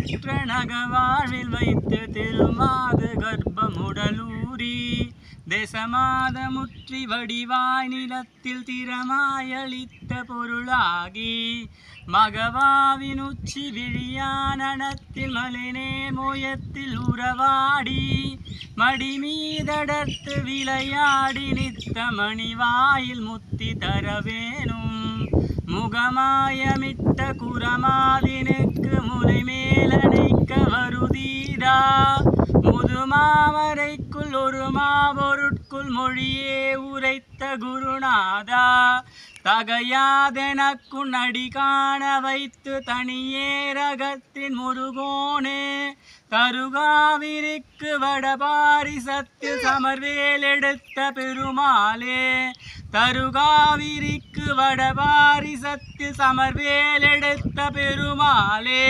பெற்ற நகவாழ்வில் வைத்து திருமாது கர்ப்பமுடலூரி தேசமாத முற்றி வடிவாய் நிலத்தில் திறமாயளித்த பொருளாகி மகவாவின் உச்சி விழியானத்தில் மலினே மோயத்தில் உறவாடி மடிமீதடர்த்து விளையாடி நித்த மணிவாயில் முத்தி தரவேனும் முகமாயமிட்ட குரமாதினுக்கு முனை மேலணைக்க வருதீரா முதுமாமரைக்குள் ஒரு மாபொருட்குள் மொழியே உரைத்த குருநாதா தகையாதெனக்குன் அடி காண வைத்து தனியே ரகத்தின் முருகோனே தருகாவிரிக்கு வடபாரிசத்தில் சமர்வேல் எடுத்த பெருமாளே தருகாவிரிக்கு வடபாரிசத்தில் சமர்வேல் எடுத்த பெருமாளே